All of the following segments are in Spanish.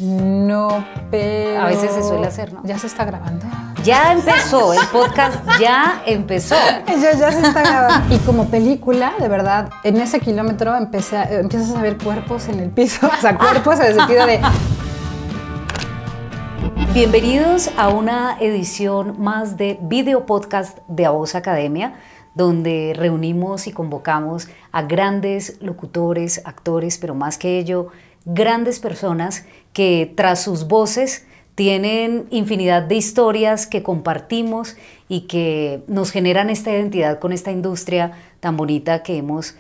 No, pero... A veces se suele hacer, ¿no? Ya se está grabando. Ya empezó, el podcast ya empezó. Ya se está grabando. Y como película, de verdad, en ese kilómetro empiezas a ver cuerpos en el piso. O sea, cuerpos en el sentido de... Bienvenidos a una edición más de video podcast de A Voz Academia, donde reunimos y convocamos a grandes locutores, actores, pero más que ello, grandes personas que tras sus voces tienen infinidad de historias que compartimos y que nos generan esta identidad con esta industria tan bonita que hemos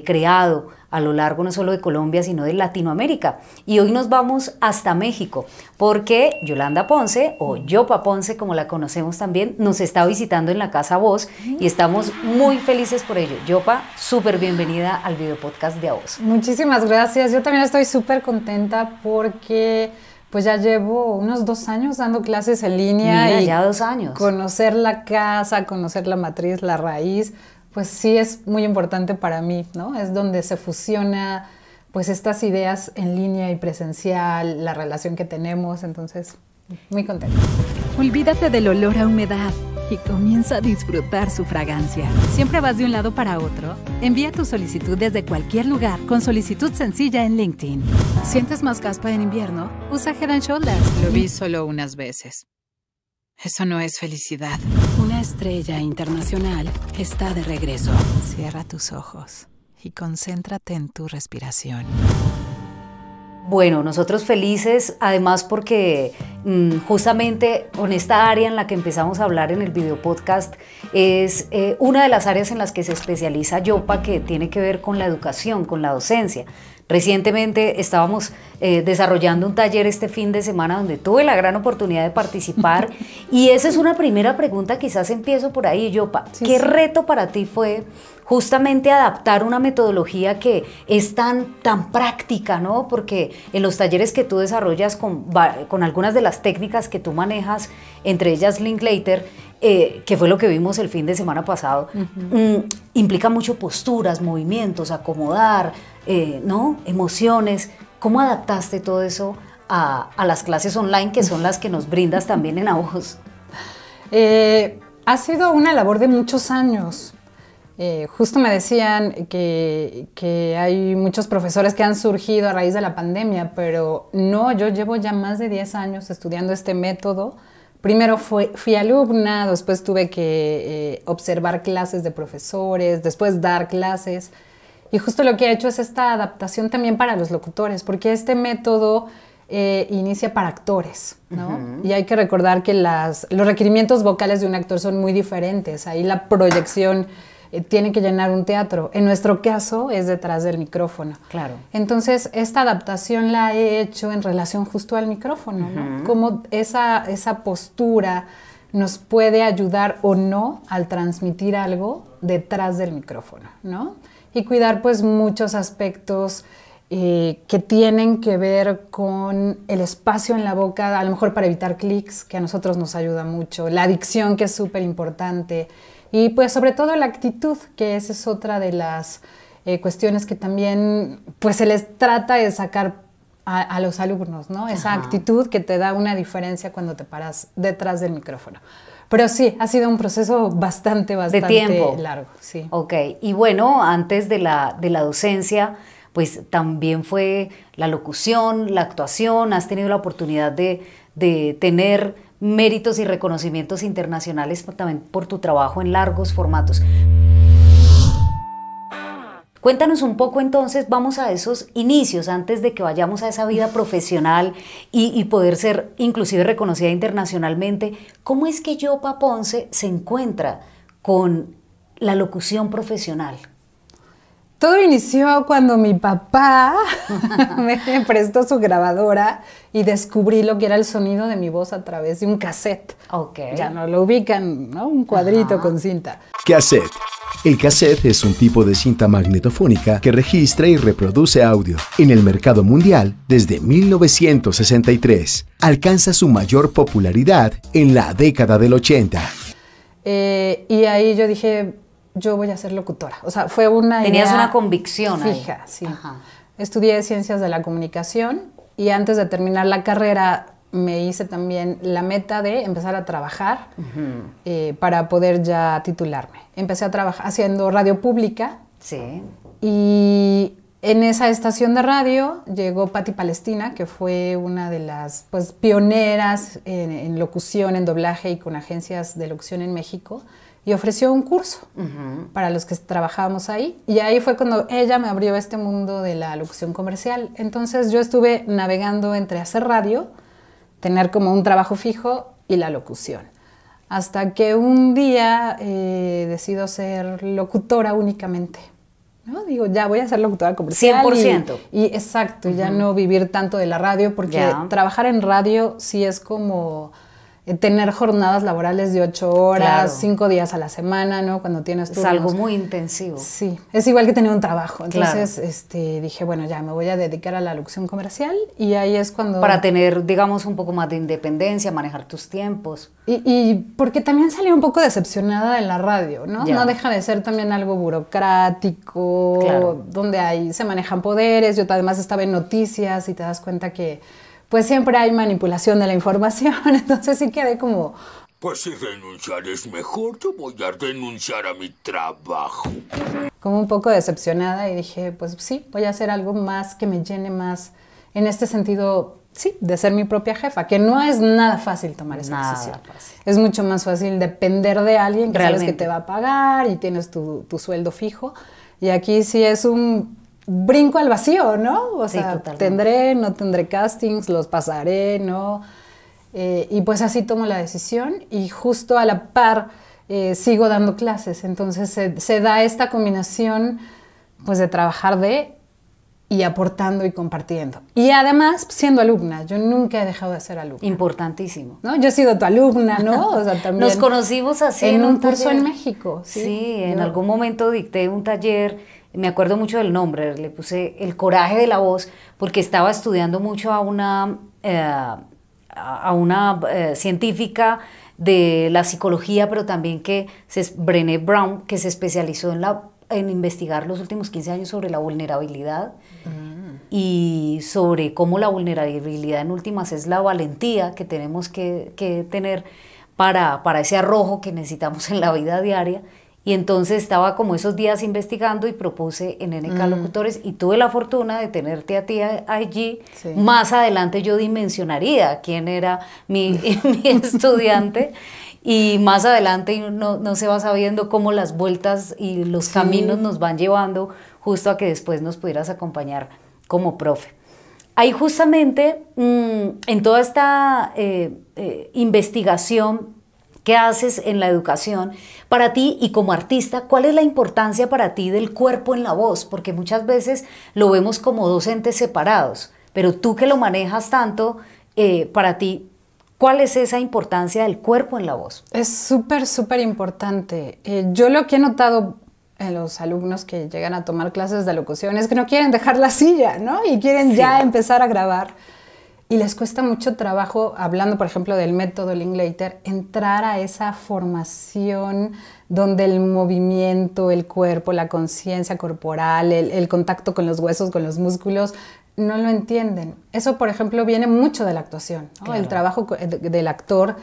creado a lo largo no solo de Colombia, sino de Latinoamérica. Y hoy nos vamos hasta México, porque Yolanda Ponce, o Yopa Ponce, como la conocemos también, nos está visitando en la Casa Voz y estamos muy felices por ello. Yopa, súper bienvenida al video podcast de A Voz. Muchísimas gracias. Yo también estoy súper contenta porque pues ya llevo unos 2 años dando clases en línea. Mira, y ya 2 años. Conocer la casa, conocer la matriz, la raíz, pues sí es muy importante para mí, ¿no? Es donde se fusiona pues estas ideas en línea y presencial, la relación que tenemos, entonces muy contenta. Olvídate del olor a humedad y comienza a disfrutar su fragancia. ¿Siempre vas de un lado para otro? Envía tu solicitud desde cualquier lugar con solicitud sencilla en LinkedIn. ¿Sientes más caspa en invierno? Usa Head & Shoulders. Lo vi solo unas veces. Eso no es felicidad. Una estrella internacional está de regreso. Cierra tus ojos y concéntrate en tu respiración. Bueno, nosotros felices, además porque justamente con esta área en la que empezamos a hablar en el video podcast es una de las áreas en las que se especializa Yopa, que tiene que ver con la educación, con la docencia. Recientemente estábamos desarrollando un taller este fin de semana donde tuve la gran oportunidad de participar y esa es una primera pregunta, quizás empiezo por ahí, Yopa. Sí, ¿Qué sí. reto para ti fue justamente adaptar una metodología que es tan práctica, ¿no? Porque en los talleres que tú desarrollas con algunas de las técnicas que tú manejas, entre ellas Linklater, que fue lo que vimos el fin de semana pasado, implica mucho posturas, movimientos, acomodar, ¿no? Emociones. ¿Cómo adaptaste todo eso a las clases online, que son las que nos brindas también en A Voz? Ha sido una labor de muchos años. Justo me decían que hay muchos profesores que han surgido a raíz de la pandemia, pero no, yo llevo ya más de 10 años estudiando este método. Primero fui alumna, después tuve que observar clases de profesores, después dar clases. Y justo lo que he hecho es esta adaptación también para los locutores, porque este método inicia para actores, ¿no? Y hay que recordar que los requerimientos vocales de un actor son muy diferentes. Ahí la proyección tiene que llenar un teatro. En nuestro caso es detrás del micrófono. Claro. Entonces, esta adaptación la he hecho en relación justo al micrófono, ¿no? Cómo esa postura nos puede ayudar o no al transmitir algo detrás del micrófono, ¿no? Y cuidar pues muchos aspectos que tienen que ver con el espacio en la boca, a lo mejor para evitar clics, que a nosotros nos ayuda mucho, la dicción, que es súper importante, y pues sobre todo la actitud, que esa es otra de las cuestiones que también pues se les trata de sacar a los alumnos, ¿no? Esa actitud que te da una diferencia cuando te paras detrás del micrófono. Pero sí, ha sido un proceso bastante de tiempo largo. Sí. Ok, y bueno, antes de la docencia, pues también fue la locución, la actuación, has tenido la oportunidad de tener méritos y reconocimientos internacionales también por tu trabajo en largos formatos. Cuéntanos un poco entonces, vamos a esos inicios antes de que vayamos a esa vida profesional y poder ser inclusive reconocida internacionalmente. ¿Cómo es que Yopa Ponce se encuentra con la locución profesional? Todo inició cuando mi papá me prestó su grabadora y descubrí lo que era el sonido de mi voz a través de un cassette. Okay. Ya no lo ubican, ¿no? Un cuadrito con cinta. Cassette. El cassette es un tipo de cinta magnetofónica que registra y reproduce audio. En el mercado mundial, desde 1963, alcanza su mayor popularidad en la década del 80. Y ahí yo dije, yo voy a ser locutora. O sea, fue una Tenías idea una convicción fija, ahí. sí. Ajá. Estudié Ciencias de la Comunicación y antes de terminar la carrera me hice también la meta de empezar a trabajar para poder ya titularme. Empecé a trabajar haciendo radio pública. Sí. Y en esa estación de radio llegó Patti Palestina, que fue una de las pues, pioneras en locución, en doblaje y con agencias de locución en México, y ofreció un curso para los que trabajábamos ahí. Y ahí fue cuando ella me abrió este mundo de la locución comercial. Entonces yo estuve navegando entre hacer radio, tener como un trabajo fijo y la locución. Hasta que un día decido ser locutora únicamente. ¿No? Digo, ya voy a ser locutora comercial. 100%. Y exacto, ya no vivir tanto de la radio, porque trabajar en radio sí es como tener jornadas laborales de 8 horas, 5 días a la semana, ¿no? Cuando tienes turnos. Es algo muy intensivo. Sí, es igual que tener un trabajo. Entonces dije, bueno, ya me voy a dedicar a la locución comercial, y ahí es cuando... Para tener, digamos, un poco más de independencia, manejar tus tiempos. Y porque también salí un poco decepcionada de la radio, ¿no? Ya. No deja de ser también algo burocrático, donde ahí se manejan poderes. Yo además estaba en noticias y te das cuenta que pues siempre hay manipulación de la información. Entonces sí quedé como... Pues si renunciar es mejor, yo voy a renunciar a mi trabajo. Como un poco decepcionada, y dije, pues sí, voy a hacer algo más que me llene más en este sentido, sí, de ser mi propia jefa, que no es nada fácil tomar esa decisión. Fácil. Es mucho más fácil depender de alguien que Realmente. sabes que te va a pagar y tienes tu sueldo fijo. Y aquí sí es un brinco al vacío, ¿no? O sea, totalmente. tendré, no tendré castings, los pasaré, ¿no? Y pues así tomo la decisión, y justo a la par sigo dando clases. Entonces se da esta combinación pues de trabajar y aportando y compartiendo. Y además siendo alumna, yo nunca he dejado de ser alumna. Importantísimo. ¿No? Yo he sido tu alumna, ¿no? O sea, también Nos conocimos así en un curso taller. en México. Sí, en algún momento dicté un taller, me acuerdo mucho del nombre, le puse El coraje de la voz, porque estaba estudiando mucho a una científica de la psicología, pero también Brené Brown, que se especializó en investigar los últimos 15 años sobre la vulnerabilidad y sobre cómo la vulnerabilidad en últimas es la valentía que tenemos que tener para ese arrojo que necesitamos en la vida diaria. Y entonces estaba como esos días investigando y propuse en NK Locutores, y tuve la fortuna de tenerte a ti allí. Sí. Más adelante yo dimensionaría quién era mi estudiante, y más adelante no se va sabiendo cómo las vueltas y los caminos nos van llevando justo a que después nos pudieras acompañar como profe. Ahí justamente en toda esta investigación que haces en la educación, para ti y como artista, ¿cuál es la importancia para ti del cuerpo en la voz? Porque muchas veces lo vemos como dos entes separados, pero tú que lo manejas tanto, para ti, ¿cuál es esa importancia del cuerpo en la voz? Es súper, súper importante. Yo lo que he notado en los alumnos que llegan a tomar clases de locución es que no quieren dejar la silla, ¿no? Y quieren ya empezar a grabar. Y les cuesta mucho trabajo, hablando por ejemplo del método Linklater, entrar a esa formación donde el movimiento, el cuerpo, la conciencia corporal, el contacto con los huesos, con los músculos, no lo entienden. Eso, por ejemplo, viene mucho de la actuación, ¿no? Claro. El trabajo del actor.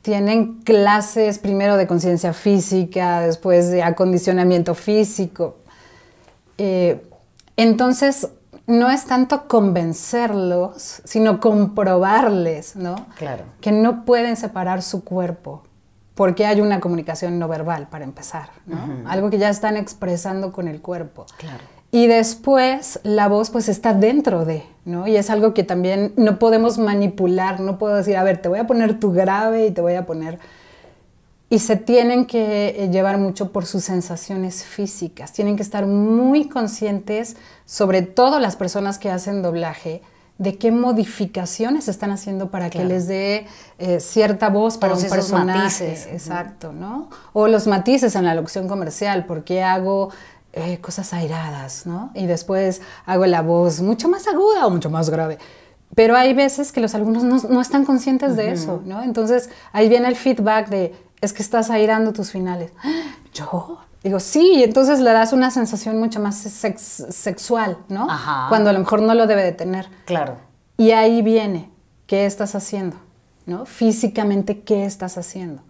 Tienen clases primero de conciencia física, después de acondicionamiento físico. Entonces, no es tanto convencerlos, sino comprobarles, ¿no? Claro. Que no pueden separar su cuerpo, porque hay una comunicación no verbal, para empezar, ¿no? Algo que ya están expresando con el cuerpo. Claro. Y después la voz pues está dentro de, ¿no? Y es algo que también no podemos manipular, no puedo decir, a ver, te voy a poner tu grave y te voy a poner... Y se tienen que llevar mucho por sus sensaciones físicas, tienen que estar muy conscientes, sobre todo las personas que hacen doblaje, de qué modificaciones están haciendo para que les dé cierta voz para un personaje. Matices. Exacto, ¿no? O los matices en la locución comercial, porque hago... cosas airadas, ¿no? Y después hago la voz mucho más aguda o mucho más grave. Pero hay veces que los alumnos no están conscientes de eso, ¿no? Entonces ahí viene el feedback de, es que estás airando tus finales. ¿Yo? Digo, sí, y entonces le das una sensación mucho más sexual, ¿no? Ajá. Cuando a lo mejor no lo debe de tener. Claro. Y ahí viene, ¿qué estás haciendo? ¿No? Físicamente, ¿qué estás haciendo?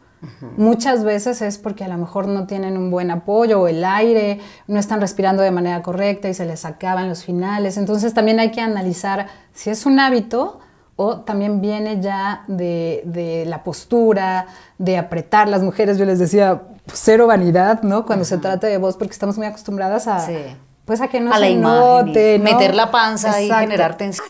Muchas veces es porque a lo mejor no tienen un buen apoyo o el aire, no están respirando de manera correcta y se les acaban los finales. Entonces también hay que analizar si es un hábito o también viene ya de la postura, de apretar. Las mujeres, yo les decía, pues, cero vanidad, ¿no? Cuando se trata de voz, porque estamos muy acostumbradas a, pues, a que no a la se imagen, note, ¿no? meter la panza y Exacto. generar tensión.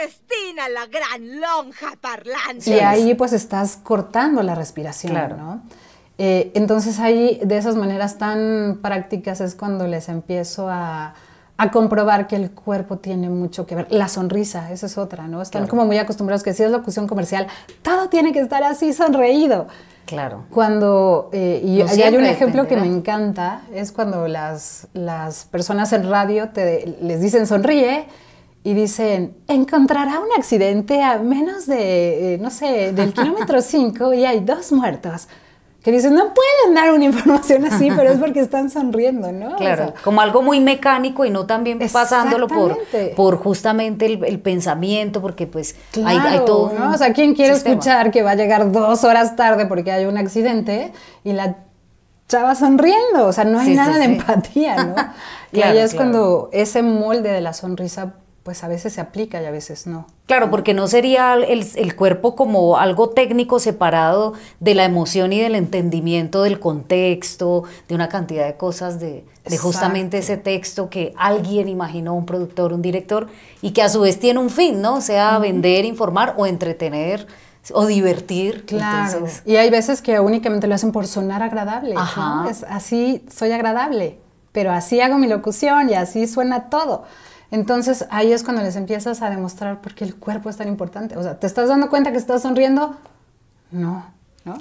Estina la gran lonja parlante. Y ahí pues estás cortando la respiración, Claro. ¿no? Entonces ahí de esas maneras tan prácticas es cuando les empiezo a comprobar que el cuerpo tiene mucho que ver. La sonrisa, esa es otra, ¿no? Están como muy acostumbrados que si es locución comercial, todo tiene que estar así sonreído. Claro. Cuando, y No hay un siempre ejemplo que me dependerá. encanta, es cuando las personas en radio les dicen sonríe y dicen, encontrará un accidente a menos de, no sé, del kilómetro 5 y hay 2 muertos. Que dices, no pueden dar una información así, pero es porque están sonriendo, ¿no? Claro, O sea, como algo muy mecánico y no también pasándolo Exactamente. por justamente el pensamiento, porque pues hay claro, todo un ¿no? O sea, ¿quién quiere sistema? escuchar que va a llegar 2 horas tarde porque hay un accidente y la chava sonriendo? O sea, no hay Sí, nada sí, de sí. empatía, ¿no? Y Claro, ahí es claro. cuando ese molde de la sonrisa, pues a veces se aplica y a veces no. Claro, porque no sería el cuerpo como algo técnico separado de la emoción y del entendimiento del contexto, de una cantidad de cosas, de justamente ese texto que alguien imaginó, un productor, un director, y que a su vez tiene un fin, ¿no? Sea vender, informar o entretener o divertir. Claro, Entonces, y hay veces que únicamente lo hacen por sonar agradable, Ajá. ¿no? Es así soy agradable, pero así hago mi locución y así suena todo. Entonces ahí es cuando les empiezas a demostrar por qué el cuerpo es tan importante. O sea, ¿te estás dando cuenta que estás sonriendo? No, ¿no?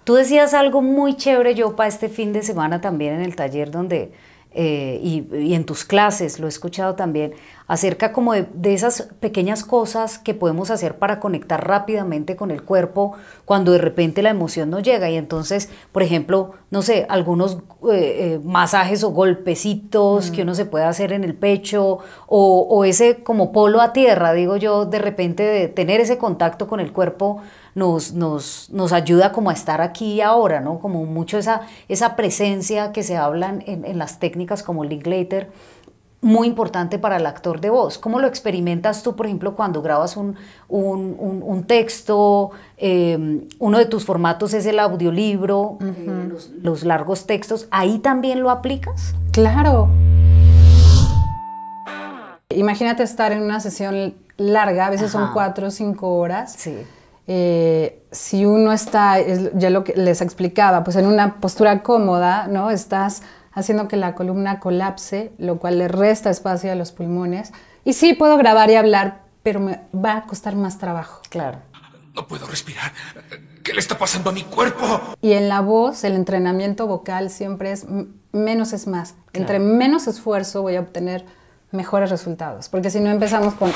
tú decías algo muy chévere, yo para este fin de semana también en el taller donde, y en tus clases lo he escuchado también, acerca como de esas pequeñas cosas que podemos hacer para conectar rápidamente con el cuerpo cuando de repente la emoción no llega. Y entonces, por ejemplo, no sé, algunos masajes o golpecitos que uno se puede hacer en el pecho o ese como polo a tierra, digo yo, de repente de tener ese contacto con el cuerpo nos ayuda como a estar aquí y ahora, ¿no? Como mucho esa presencia que se hablan en las técnicas como Linklater, muy importante para el actor de voz. ¿Cómo lo experimentas tú, por ejemplo, cuando grabas un texto? Uno de tus formatos es el audiolibro, los largos textos. ¿Ahí también lo aplicas? Claro. Imagínate estar en una sesión larga, a veces son 4 o 5 horas. Sí. Si uno está, ya lo que les explicaba, pues en una postura cómoda, ¿no? Estás haciendo que la columna colapse, lo cual le resta espacio a los pulmones. Y sí, puedo grabar y hablar, pero me va a costar más trabajo. Claro. No puedo respirar. ¿Qué le está pasando a mi cuerpo? Y en la voz, el entrenamiento vocal siempre es menos es más. Claro. Entre menos esfuerzo voy a obtener mejores resultados. Porque si no empezamos con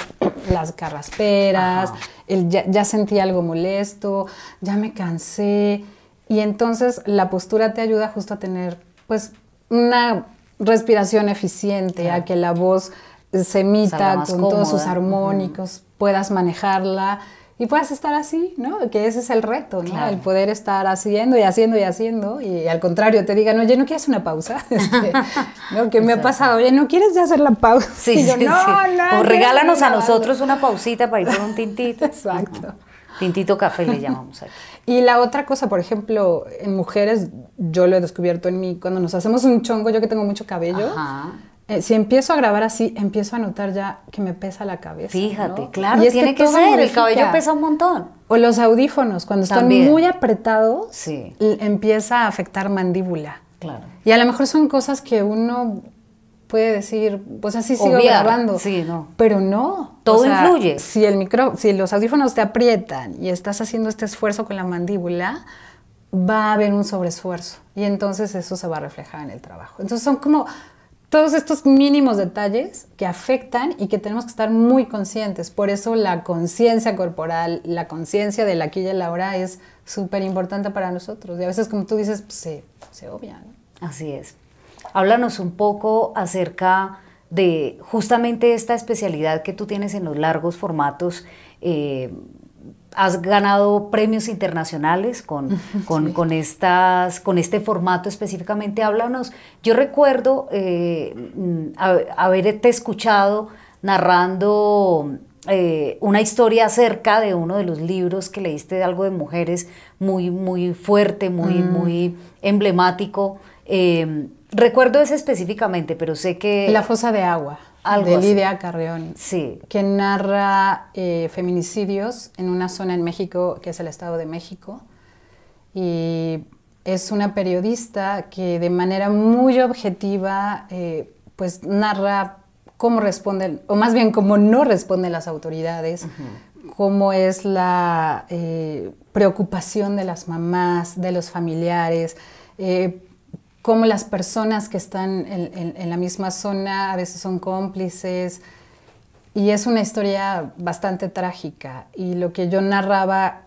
las carrasperas, ya sentí algo molesto, ya me cansé. Y entonces la postura te ayuda justo a tener, pues, una respiración eficiente, Claro. a que la voz se Salga emita más con todos sus cómoda. armónicos, puedas manejarla y puedas estar así, ¿no? Que ese es el reto, ¿no? Claro. El poder estar haciendo y haciendo y haciendo y al contrario te digan, oye, ¿no quieres una pausa? ¿No? ¿Qué me ha pasado? Oye, ¿no quieres ya hacer la pausa? Sí, Y yo, sí, no, sí. no, O regálanos a grabando". nosotros una pausita para ir por un tintito. Exacto. Tintito café le llamamos aquí. Y la otra cosa, por ejemplo, en mujeres, yo lo he descubierto en mí, cuando nos hacemos un chongo, yo que tengo mucho cabello, Ajá. Si empiezo a grabar así, empiezo a notar ya que me pesa la cabeza. Fíjate, ¿no? claro, Y es tiene que todo ser, el modifica. cabello pesa un montón. O los audífonos, cuando están También. muy apretados, Sí. empieza a afectar mandíbula. Claro. Y a lo mejor son cosas que uno puede decir, pues así sigo Obviar, grabando. sí, no. Pero no. Todo influye. Si los audífonos te aprietan y estás haciendo este esfuerzo con la mandíbula, va a haber un sobreesfuerzo. Y entonces eso se va a reflejar en el trabajo. Entonces son como todos estos mínimos detalles que afectan y que tenemos que estar muy conscientes. Por eso la conciencia corporal, la conciencia del aquí y el ahora es súper importante para nosotros. Y a veces, como tú dices, pues, se obvia, ¿no? Así es. Háblanos un poco acerca de justamente esta especialidad que tú tienes en los largos formatos. Has ganado premios internacionales con este formato específicamente. Háblanos. Yo recuerdo haberte escuchado narrando una historia acerca de uno de los libros que leíste, de algo de mujeres, muy, muy fuerte, muy emblemático. Recuerdo ese específicamente, pero sé que... La fosa de agua. De Lidia Carrión, sí, que narra feminicidios en una zona en México que es el Estado de México, y es una periodista que de manera muy objetiva pues narra cómo responden, o más bien cómo no responden las autoridades, cómo es la preocupación de las mamás, de los familiares, cómo las personas que están en la misma zona a veces son cómplices, y es una historia bastante trágica. Y lo que yo narraba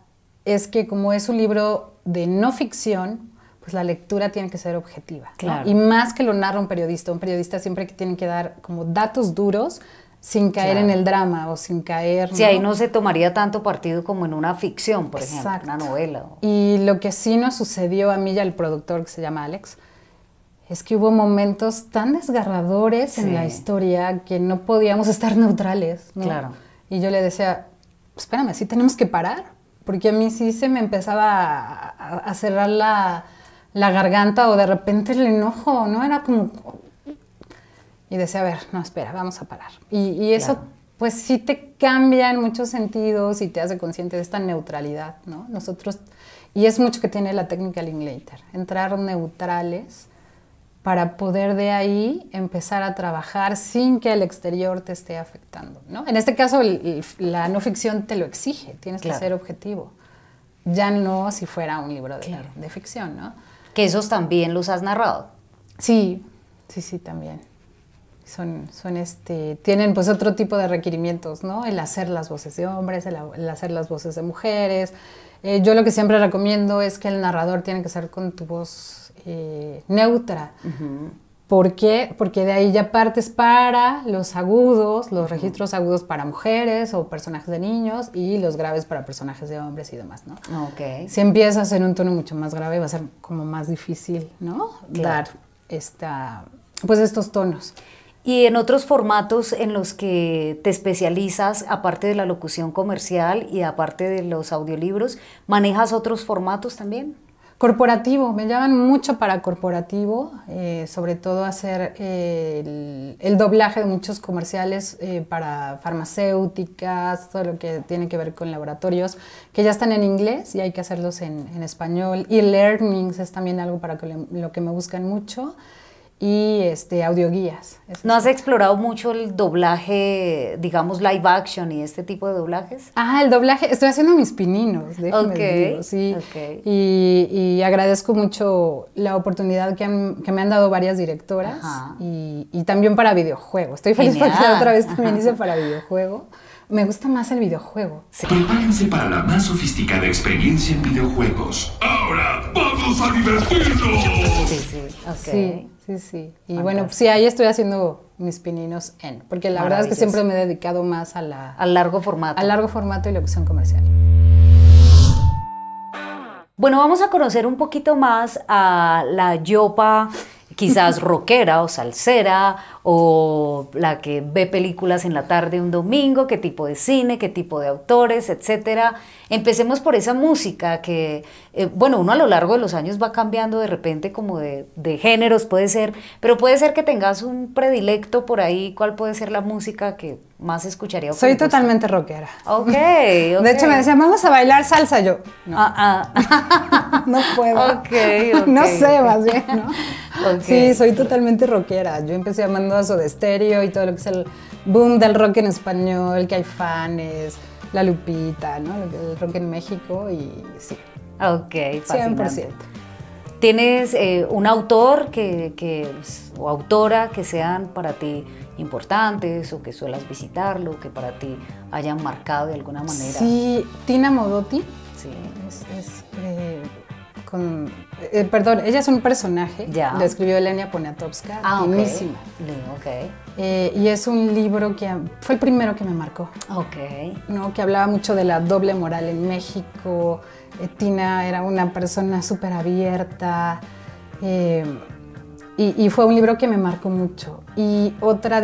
es que como es un libro de no ficción, pues la lectura tiene que ser objetiva, ¿no? Claro. Y más que lo narra un periodista siempre que tiene que dar como datos duros sin caer en el drama o sin caer... Sí, ahí no se tomaría tanto partido como en una ficción, por ejemplo, una novela. Y lo que sí nos sucedió a mí y al productor, que se llama Alex, es que hubo momentos tan desgarradores en la historia que no podíamos estar neutrales, ¿no? Claro. Y yo le decía, espérame, sí tenemos que parar, porque a mí sí se me empezaba a cerrar la garganta, o de repente el enojo, ¿no? Era como... Y decía, a ver, no, espera, vamos a parar. Y eso, pues sí te cambia en muchos sentidos y te hace consciente de esta neutralidad, ¿no? Nosotros, y es mucho que tiene la técnica Linklater, entrar neutrales para poder de ahí empezar a trabajar sin que el exterior te esté afectando, ¿no? En este caso, la no ficción te lo exige, tienes que ser objetivo. Ya no si fuera un libro de ficción, ¿no? Que esos también los has narrado. Sí, también. Tienen pues otro tipo de requerimientos, ¿no? El hacer las voces de hombres, el hacer las voces de mujeres. Yo lo que siempre recomiendo es que el narrador tiene que ser con tu voz neutra. ¿Por qué? Porque de ahí ya partes para los agudos, los registros agudos para mujeres o personajes de niños, y los graves para personajes de hombres y demás, ¿no? Okay. Si empiezas en un tono mucho más grave, va a ser como más difícil, ¿no? Dar estos tonos. Y en otros formatos en los que te especializas, aparte de la locución comercial y aparte de los audiolibros, ¿manejas otros formatos también? Corporativo, me llaman mucho para corporativo, sobre todo hacer el doblaje de muchos comerciales para farmacéuticas, todo lo que tiene que ver con laboratorios, que ya están en inglés y hay que hacerlos en español. Y learnings es también algo para lo que me buscan mucho. Y audioguías. ¿No has explorado mucho el doblaje, digamos, live action y este tipo de doblajes? El doblaje, estoy haciendo mis pininos, déjame decirlo, sí. Okay. Y agradezco mucho la oportunidad que me han dado varias directoras, y también para videojuego. Estoy feliz porque la otra vez también hice para videojuego. Me gusta más el videojuego. Sí. Prepárense para la más sofisticada experiencia en videojuegos. ¡Ahora vamos a divertirnos! Sí. Sí. Y bueno, sí, ahí estoy haciendo mis pininos porque la verdad es que siempre me he dedicado más al largo formato. Al largo formato y locución comercial. Bueno, vamos a conocer un poquito más a la Yopa, quizás rockera o salsera, o la que ve películas en la tarde un domingo, qué tipo de cine, qué tipo de autores, etcétera. Empecemos por esa música que, uno a lo largo de los años va cambiando de repente como de géneros, puede ser, pero puede ser que tengas un predilecto por ahí. ¿Cuál puede ser la música que más escucharía? Soy totalmente rockera. Okay. De hecho, me decían, vamos a bailar salsa. Yo, no. No puedo. Okay. No sé, más bien, ¿no? Sí, soy totalmente rockera. Yo empecé amando a Soda Stereo y todo lo que es el boom del rock en español, Caifanes, La Lupita, ¿no? El rock en México, y sí. Ok, fascinante. 100%. ¿Tienes un autor o autora que sean para ti importantes, o que suelas visitarlo, que para ti hayan marcado de alguna manera? Sí, Tina Modotti. Sí. Es perdón, ella es un personaje, Ya. lo escribió Elenia Poniatowska, Ok. finísima. Ok. Y es un libro que fue el primero que me marcó, Ok. ¿no? Que hablaba mucho de la doble moral en México. Tina era una persona súper abierta, y fue un libro que me marcó mucho. Y otra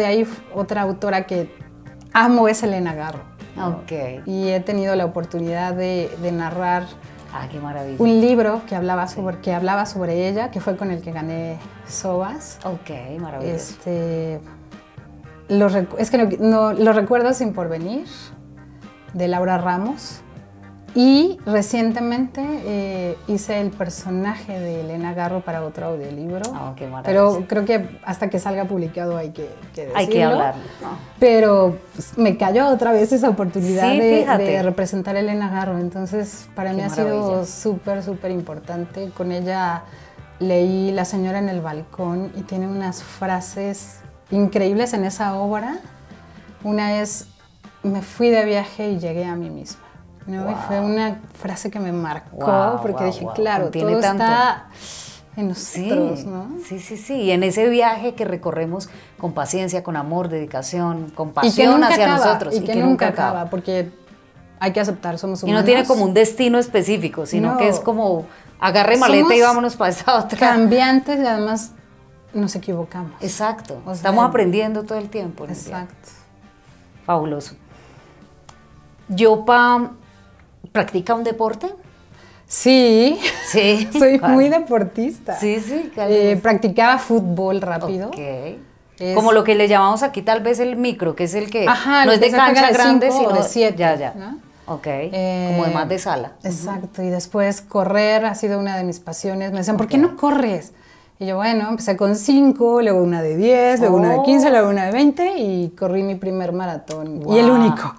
autora que amo es Elena Garro, ¿no? Ok. Y he tenido la oportunidad de narrar Qué maravilla. un libro que hablaba sobre ella, que fue con el que gané Sobas. Ok, maravilloso. Es que no, Los recuerdos sin porvenir, de Laura Ramos. Y recientemente hice el personaje de Elena Garro para otro audiolibro. Qué maravilla. Pero creo que hasta que salga publicado hay que decirlo. Hay que hablarlo. ¿No? Pero pues, me cayó otra vez esa oportunidad Sí, de representar a Elena Garro. Entonces, para mí ha sido súper, súper importante. Con ella leí La señora en el balcón y tiene unas frases increíbles en esa obra. Una es, me fui de viaje y llegué a mí misma, ¿no? Wow. Y fue una frase que me marcó, Wow, porque dije, wow. claro, Contiene todo tanto. está en nosotros, Sí, ¿no? sí. Y en ese viaje que recorremos con paciencia, con amor, dedicación, Y que compasión nunca hacia acaba, nosotros. y que nunca acaba, porque hay que aceptar, somos Y humanos. no tiene como un destino específico, sino No. que es como agarre maleta Somos y vámonos para esta otra. cambiantes y además nos equivocamos. Exacto. O sea, Estamos aprendiendo todo el tiempo. en el viaje. Exacto. Fabuloso. ¿Yopa practica un deporte? Sí, Sí. soy ¿Cuál? muy deportista. Sí. ¿cuál es? Practicaba fútbol rápido. Ok. Es- Como lo que le llamamos aquí tal vez el micro, que es el que Ajá, no el es de que se juega cancha de grande, 5 o sino de 7, Ya. ¿no? Ok. Como de más de sala. Exacto, y después correr ha sido una de mis pasiones. Me decían, ¿por qué no corres? Y yo, bueno, empecé con 5, luego una de 10, luego una de 15, luego una de 20 y corrí mi primer maratón. Wow. Y el único.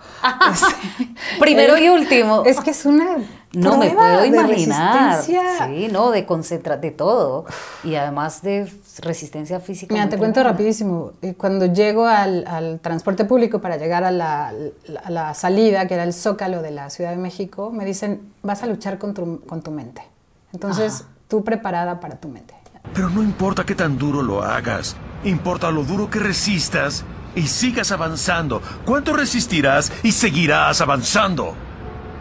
Primero y último. Es que es una No me prueba puedo de imaginar. resistencia. Sí, no, de todo. Y además de resistencia física. Mira, muy te cuento tremenda. rapidísimo. Cuando llego al transporte público para llegar a la salida, que era el Zócalo de la Ciudad de México, me dicen, vas a luchar con tu mente. Entonces, tú preparada para tu mente. Pero no importa qué tan duro lo hagas, importa lo duro que resistas y sigas avanzando. ¿Cuánto resistirás y seguirás avanzando?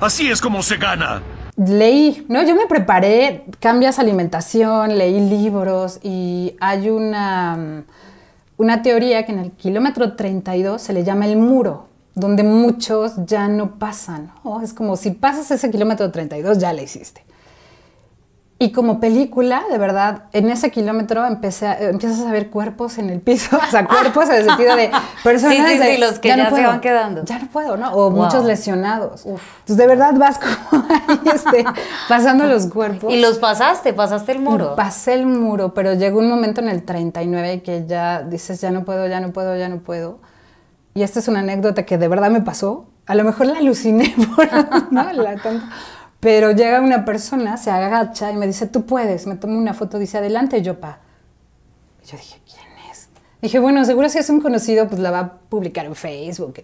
Así es como se gana. Leí, ¿no? Yo me preparé, cambias alimentación, leí libros y hay una teoría que en el kilómetro 32 se le llama el muro, donde muchos ya no pasan, ¿no? Es como si pasas ese kilómetro 32 ya le hiciste. Y como película, de verdad, en ese kilómetro empiezas a ver cuerpos en el piso, o sea, cuerpos en el sentido de personas Sí, de, los que ya se van quedando. Ya no puedo, ¿no? O Wow. muchos lesionados. Entonces, de verdad vas como ahí, pasando los cuerpos. Y los pasaste el muro. Y pasé el muro, pero llegó un momento en el 39 que ya dices, ya no puedo. Y esta es una anécdota que de verdad me pasó. A lo mejor la aluciné, ¿no? Pero llega una persona, se agacha y me dice, tú puedes. Me toma una foto, dice, adelante, Yopa. Y yo dije, ¿quién es? Dije, bueno, seguro si es un conocido, pues la va a publicar en Facebook.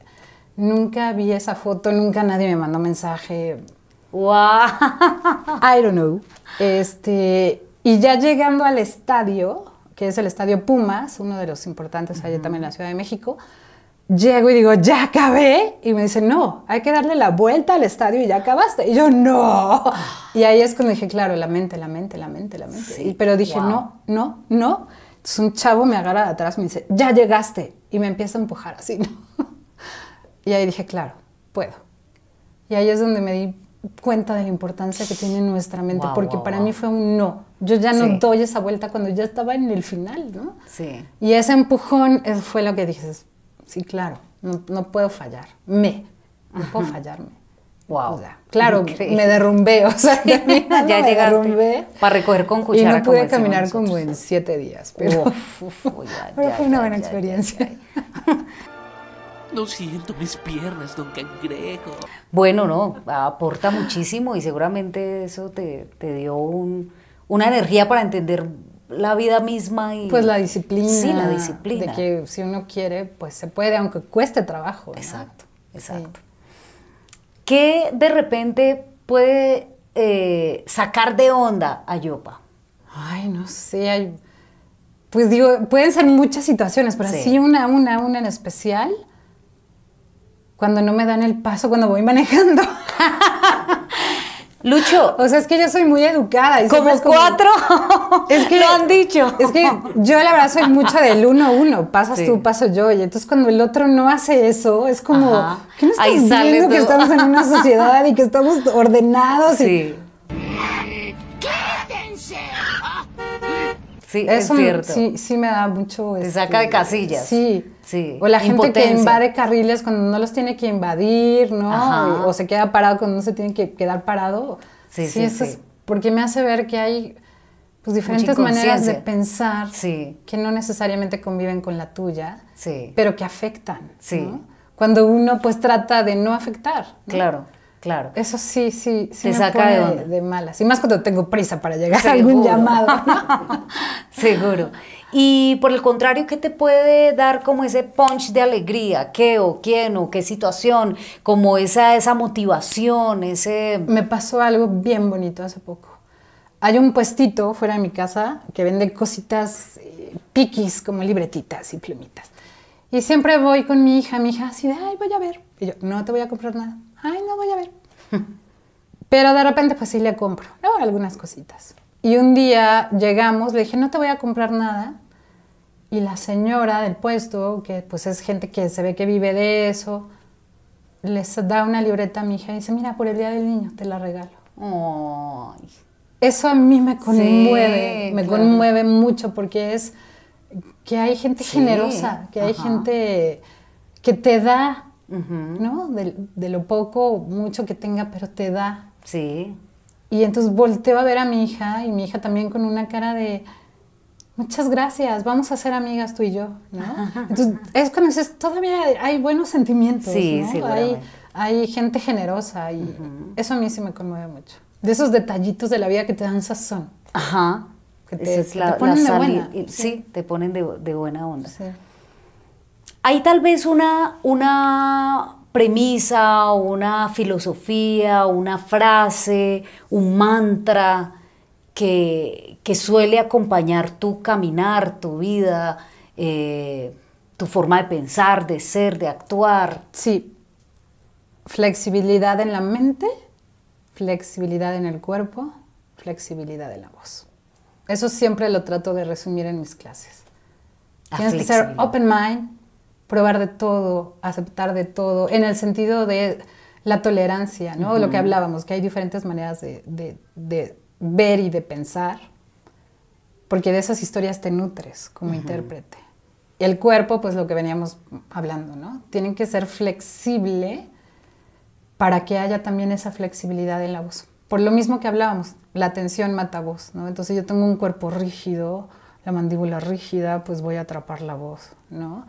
Nunca vi esa foto, nunca nadie me mandó mensaje. ¡Wow! I don't know. Y ya llegando al estadio, que es el Estadio Pumas, uno de los importantes allá también en la Ciudad de México, llego y digo, ¿ya acabé? Y me dicen, no, hay que darle la vuelta al estadio y ya acabaste. Y yo, no. Y ahí es cuando dije, claro, la mente. Sí, Pero dije, wow. no. Entonces un chavo me agarra de atrás, me dice, ya llegaste. Y me empieza a empujar así, ¿no? Y ahí dije, claro, puedo. Y ahí es donde me di cuenta de la importancia que tiene nuestra mente, Wow, porque wow, para wow. mí fue un no. Yo ya no Sí. doy esa vuelta cuando ya estaba en el final, ¿no? Sí. Y ese empujón fue lo que dije, sí, claro, no puedo fallar. No puedo fallarme. Wow. O sea, claro, Increíble. me derrumbé, o sea, Ya me llegaste derrumbé. para recoger con Y cuchara. no como pude decimos caminar nosotros. como en 7 días, pero, pero fue una buena experiencia. No siento mis piernas, don Cangrejo. Bueno, no, aporta muchísimo y seguramente eso te dio una energía para entender la vida misma y... Pues la disciplina. Sí, la disciplina. De que si uno quiere, pues se puede, aunque cueste trabajo, ¿no? Exacto. Sí. ¿Qué de repente puede sacar de onda a Yopa? Ay, no sé, pues digo, pueden ser muchas situaciones, pero Sí. así una en especial, cuando no me dan el paso cuando voy manejando. Lucho, O sea, es que yo soy muy educada. Y como siempre es 4 es que lo han dicho. Es que yo la verdad soy mucho del 1-1, pasas Sí. tú, paso yo, y entonces cuando el otro no hace eso, es como, Ajá. ¿qué no estás Ahí sale viendo que tú. estamos en una sociedad y que estamos ordenados? Sí. Sí, Eso es cierto. sí me da mucho... Te saca de casillas. Sí. Sí. O la gente que Impotencia. invade carriles cuando no los tiene que invadir, ¿no? Ajá. O se queda parado cuando no se tiene que quedar parado. Sí, sí, eso sí. es porque me hace ver que hay pues diferentes Mucha maneras de inconsciencia. pensar Sí. que no necesariamente conviven con la tuya, Sí. pero que afectan, Sí. ¿no? Cuando uno pues trata de no afectar, ¿no? Claro, claro. Eso sí Te me saca pone de onda. de malas. Y más cuando tengo prisa para llegar a Seguro. algún llamado, ¿no? Seguro. Y por el contrario, ¿qué te puede dar como ese punch de alegría? ¿Qué o quién o qué situación? Como esa motivación, ese... Me pasó algo bien bonito hace poco. Hay un puestito fuera de mi casa que vende cositas piquis, como libretitas y plumitas. Y siempre voy con mi hija así de, ay, voy a ver. Y yo, no te voy a comprar nada. Ay, no voy a ver. Pero de repente, pues sí le compro, ¿no? Algunas cositas. Y un día llegamos, le dije, no te voy a comprar nada. Y la señora del puesto, que pues es gente que se ve que vive de eso, les da una libreta a mi hija y dice, mira, por el Día del Niño te la regalo. Ay. Eso a mí me conmueve, Sí, me claro. conmueve mucho porque es que hay gente Sí, generosa, que hay ajá. gente que te da, Ujú. ¿no? De lo poco o mucho que tenga, pero te da. Sí. Y entonces volteo a ver a mi hija y mi hija también con una cara de muchas gracias, vamos a ser amigas tú y yo, ¿no? Entonces es cuando dices, todavía hay buenos sentimientos, Sí, ¿no? seguramente. Hay gente generosa y eso a mí sí me conmueve mucho. De esos detallitos de la vida que te dan sazón. Ajá. Que Esa te, es que la te ponen de sal- buena. Sí, te ponen de buena onda. Sí. ¿Hay tal vez una premisa, una filosofía, una frase, un mantra que suele acompañar tu caminar, tu vida, tu forma de pensar, de ser, de actuar? Sí. Flexibilidad en la mente, flexibilidad en el cuerpo, flexibilidad en la voz. Eso siempre lo trato de resumir en mis clases. La Tienes que ser flexibilidad. open mind, probar de todo, aceptar de todo, en el sentido de la tolerancia, ¿no? Lo que hablábamos, que hay diferentes maneras de ver y de pensar, porque de esas historias te nutres como intérprete. El cuerpo, pues lo que veníamos hablando, ¿no? Tienen que ser flexible para que haya también esa flexibilidad en la voz. Por lo mismo que hablábamos, la tensión mata voz, ¿no? Entonces yo tengo un cuerpo rígido, la mandíbula rígida, pues voy a atrapar la voz, ¿no?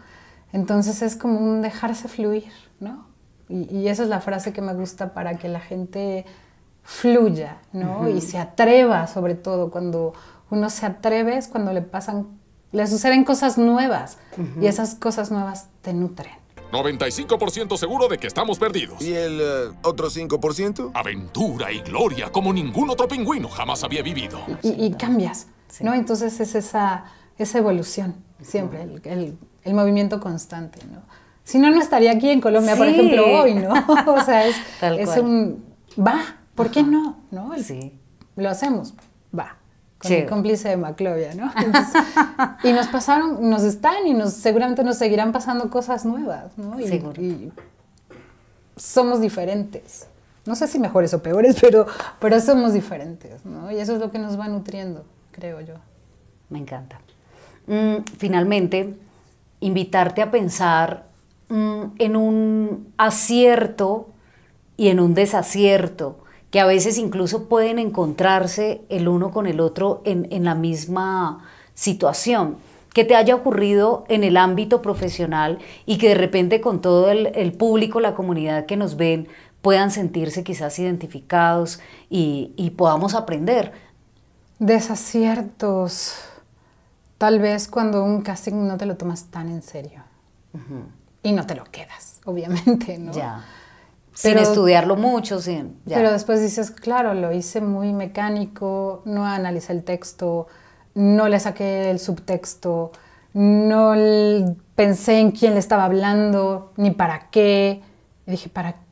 Entonces es como un dejarse fluir, ¿no? Y esa es la frase que me gusta para que la gente fluya, ¿no? Y se atreva, sobre todo. Cuando uno se atreve es cuando le suceden cosas nuevas. Y esas cosas nuevas te nutren. 95% seguro de que estamos perdidos. ¿Y el otro 5%? Aventura y gloria como ningún otro pingüino jamás había vivido. Y cambias, ¿no? Entonces es esa evolución, siempre, el movimiento constante, ¿no? Si no, no estaría aquí en Colombia, por Sí. ejemplo, hoy, ¿no? O sea, es cual. va, ¿por qué no? ¿No? Sí. Lo hacemos, va. Con Sí. el cómplice de Maclovia, ¿no? Entonces, y seguramente nos seguirán pasando cosas nuevas, ¿no? Seguro. Y somos diferentes. No sé si mejores o peores, pero somos diferentes, ¿no? Y eso es lo que nos va nutriendo, creo yo. Me encanta. Finalmente, invitarte a pensar en un acierto y en un desacierto, que a veces incluso pueden encontrarse el uno con el otro en la misma situación, que te haya ocurrido en el ámbito profesional y que de repente con todo el público, la comunidad que nos ven, puedan sentirse quizás identificados y podamos aprender. Desaciertos. Tal vez cuando un casting no te lo tomas tan en serio. Y no te lo quedas, obviamente, ¿no? Ya. Sin estudiarlo mucho, sin... Ya. Pero después dices, claro, lo hice muy mecánico, no analicé el texto, no le saqué el subtexto, no pensé en quién le estaba hablando, ni para qué. Y dije,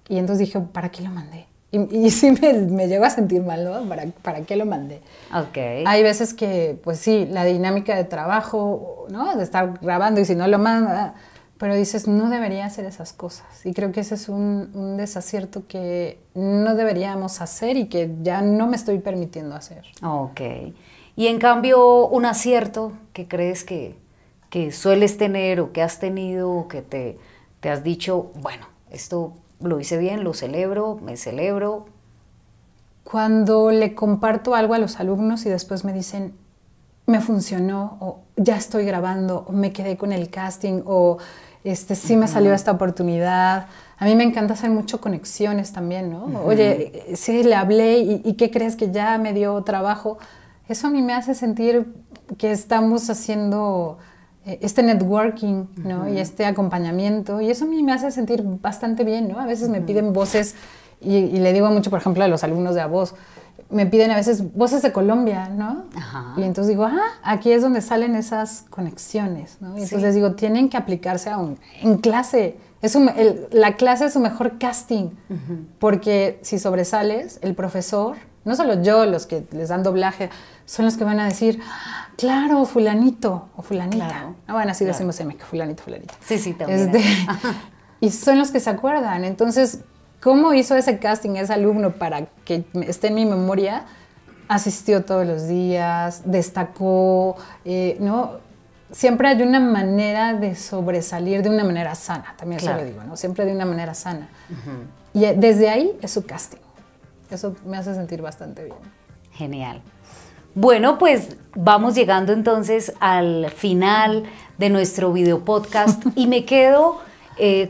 y entonces dije, ¿para qué lo mandé? Y sí me llegó a sentir mal, ¿no? ¿Para qué lo mandé? Okay. Hay veces que, pues sí, la dinámica de trabajo, ¿no? De estar grabando y si no lo manda, pero dices, no debería hacer esas cosas. Y creo que ese es un desacierto que no deberíamos hacer y que ya no me estoy permitiendo hacer. Ok. Y en cambio, un acierto que crees que sueles tener o que has tenido o que te has dicho, bueno, esto lo hice bien, lo celebro, me celebro. Cuando le comparto algo a los alumnos y después me dicen, me funcionó, o ya estoy grabando, o me quedé con el casting, o sí me salió esta oportunidad. A mí me encanta hacer mucho conexiones también, ¿no? Oye, sí, le hablé y ¿qué crees que ya me dio trabajo? Eso a mí me hace sentir que estamos haciendo este networking, ¿no? Y este acompañamiento, y eso a mí me hace sentir bastante bien, ¿no? A veces me piden voces, y le digo mucho, por ejemplo, a los alumnos de A Voz, me piden a veces voces de Colombia, ¿no? Ajá. Y entonces digo, aquí es donde salen esas conexiones, ¿no? Y entonces les digo, tienen que aplicarse en clase. La clase es su mejor casting, porque si sobresales, el profesor, no solo yo, los que les dan doblaje, son los que van a decir, claro, fulanito o fulanita. Claro, bueno, así decimos que fulanito, fulanita. Sí, también. Y son los que se acuerdan. Entonces, ¿cómo hizo ese casting ese alumno para que esté en mi memoria? Asistió todos los días, destacó, ¿no? Siempre hay una manera de sobresalir de una manera sana, también eso lo digo, ¿no? Siempre de una manera sana. Y desde ahí es su casting. Eso me hace sentir bastante bien. Genial. Bueno, pues vamos llegando entonces al final de nuestro video podcast y me quedo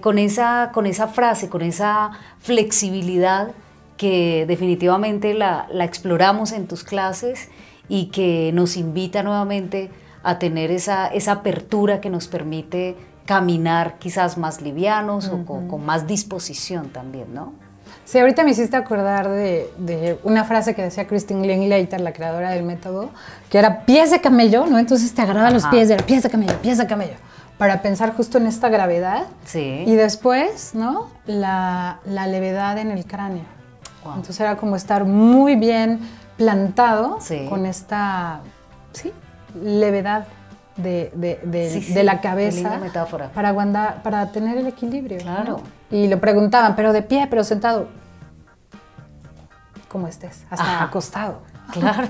con esa frase, con esa flexibilidad que definitivamente la exploramos en tus clases y que nos invita nuevamente a tener esa apertura que nos permite caminar quizás más livianos o con más disposición también, ¿no? Sí, ahorita me hiciste acordar de una frase que decía Christine Linklater, la creadora del método, que era pies de camello, ¿no? Entonces te agarraba los pies, era pies de camello, para pensar justo en esta gravedad. Sí. Y después, ¿no? La levedad en el cráneo. Wow. Entonces era como estar muy bien plantado con esta, levedad de la cabeza. Qué linda metáfora. Para tener el equilibrio. Claro. ¿No? Y le preguntaban, pero de pie, pero sentado. Como estés, hasta acostado. Claro.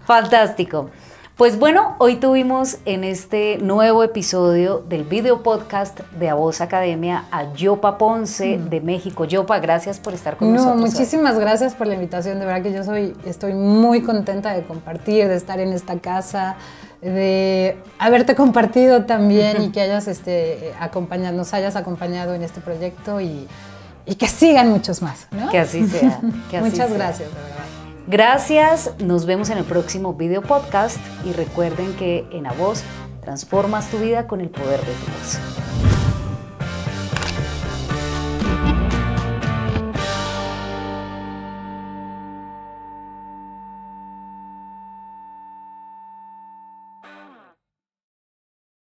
Fantástico. Pues bueno, hoy tuvimos en este nuevo episodio del video podcast de A Voz Academia a Yopa Ponce de México. Yopa, gracias por estar con nosotros. Muchísimas gracias por la invitación. De verdad que estoy muy contenta de compartir, de estar en esta casa, de haberte compartido también y que hayas nos hayas acompañado en este proyecto y que sigan muchos más, ¿no? Que así sea. Muchas gracias, de verdad. Gracias, nos vemos en el próximo video podcast y recuerden que en A Voz transformas tu vida con el poder de tu voz.